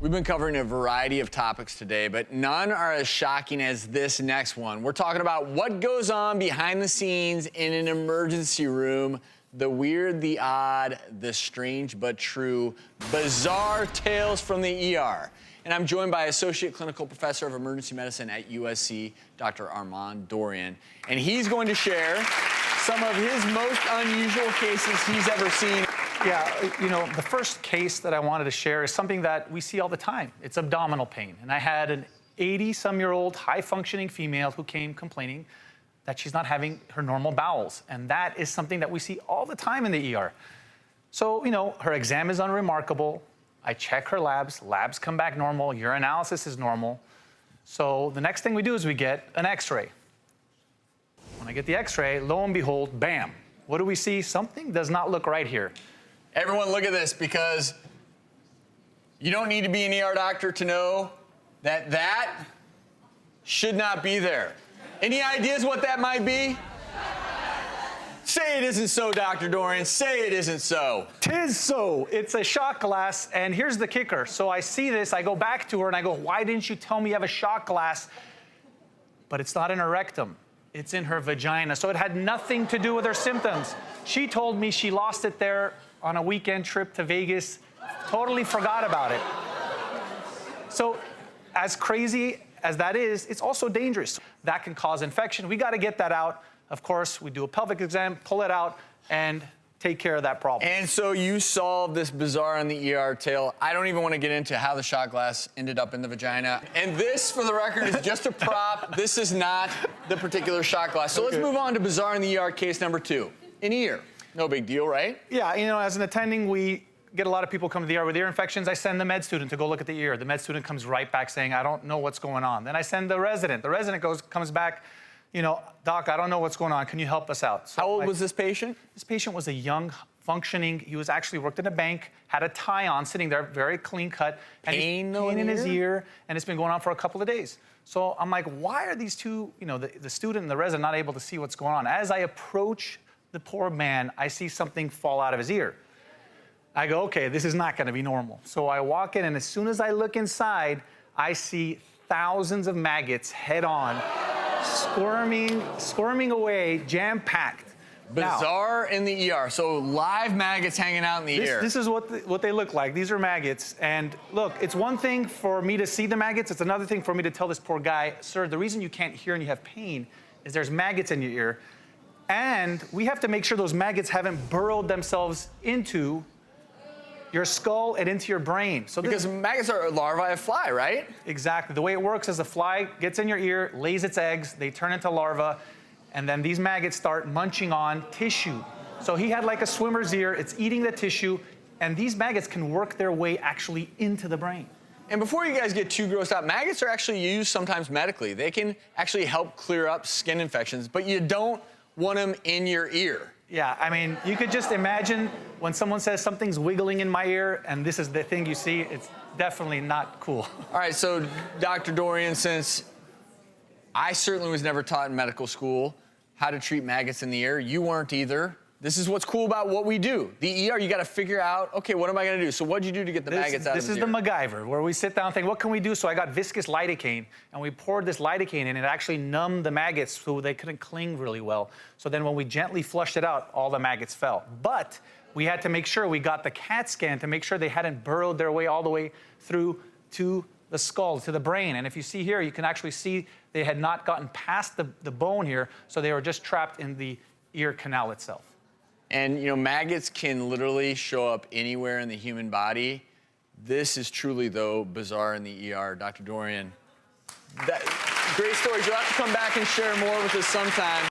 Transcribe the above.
We've been covering a variety of topics today, but none are as shocking as this next one. We're talking about what goes on behind the scenes in an emergency room, the weird, the odd, the strange but true, bizarre tales from the ER. And I'm joined by Associate Clinical Professor of Emergency Medicine at USC, Dr. Armand Dorian. And he's going to share some of his most unusual cases he's ever seen. Yeah, you know, the first case that I wanted to share is something that we see all the time. It's abdominal pain. And I had an 80-some-year-old high-functioning female who came complaining that she's not having her normal bowels. And that is something that we see all the time in the ER. So, you know, her exam is unremarkable. I check her labs. Labs come back normal. Urinalysis is normal. So the next thing we do is we get an X-ray. When I get the X-ray, lo and behold, bam. What do we see? Something does not look right here. Everyone look at this, because you don't need to be an ER doctor to know that that should not be there. Any ideas what that might be? Say it isn't so, Dr. Dorian. Say it isn't so. 'Tis so. It's a shot glass, and here's the kicker. So I see this, I go back to her, and I go, why didn't you tell me you have a shot glass? But it's not in her rectum. It's in her vagina. So it had nothing to do with her symptoms. She told me she lost it there on a weekend trip to Vegas, totally forgot about it. So as crazy as that is, it's also dangerous. That can cause infection. We got to get that out. Of course, we do a pelvic exam, pull it out, and take care of that problem. And so you solved this bizarre on the ER tale. I don't even want to get into how the shot glass ended up in the vagina. And this, for the record, is just a prop. This is not the particular shot glass. So let's move on to bizarre in the ER case number 2. An ear. No big deal, right? Yeah, you know, as an attending, we get a lot of people come to the ER with ear infections. I send the med student to go look at the ear. The med student comes right back saying, I don't know what's going on. Then I send the resident. The resident comes back, you know, doc, I don't know what's going on. Can you help us out? So how old was this patient? This patient was a young, functioning, he was actually worked in a bank, had a tie on, sitting there, very clean cut. And pain in his ear, and it's been going on for a couple of days. So I'm like, why are these two, you know, the student and the resident not able to see what's going on? As I approach the poor man, I see something fall out of his ear. I go, okay, this is not gonna be normal. So I walk in, and as soon as I look inside, I see thousands of maggots head on, squirming away, jam-packed. Bizarre in the ER. So live maggots hanging out in the ear. This is what they look like. These are maggots. And look, it's one thing for me to see the maggots. It's another thing for me to tell this poor guy, sir, the reason you can't hear and you have pain is there's maggots in your ear. And we have to make sure those maggots haven't burrowed themselves into your skull and into your brain. So because maggots are larvae of fly, right? Exactly. The way it works is a fly gets in your ear, lays its eggs, they turn into larvae, and then these maggots start munching on tissue. So he had like a swimmer's ear, it's eating the tissue, and these maggots can work their way actually into the brain. And before you guys get too grossed out, maggots are actually used sometimes medically. They can actually help clear up skin infections, but you don't want them in your ear. Yeah, I mean, you could just imagine when someone says something's wiggling in my ear and this is the thing you see, it's definitely not cool. All right, so Dr. Dorian, since I certainly was never taught in medical school how to treat maggots in the ear, you weren't either. This is what's cool about what we do. The ER, you got to figure out, okay, what am I going to do? So what'd you do to get the maggots out of his ear? This is the MacGyver, where we sit down and think, what can we do? So I got viscous lidocaine, and we poured this lidocaine in, and it actually numbed the maggots so they couldn't cling really well. So then when we gently flushed it out, all the maggots fell. But we had to make sure we got the CAT scan to make sure they hadn't burrowed their way all the way through to the skull, to the brain. And if you see here, you can actually see they had not gotten past the bone here, so they were just trapped in the ear canal itself. And, you know, maggots can literally show up anywhere in the human body. This is truly, though, bizarre in the ER. Dr. Dorian, great stories. You'll have to come back and share more with us sometime.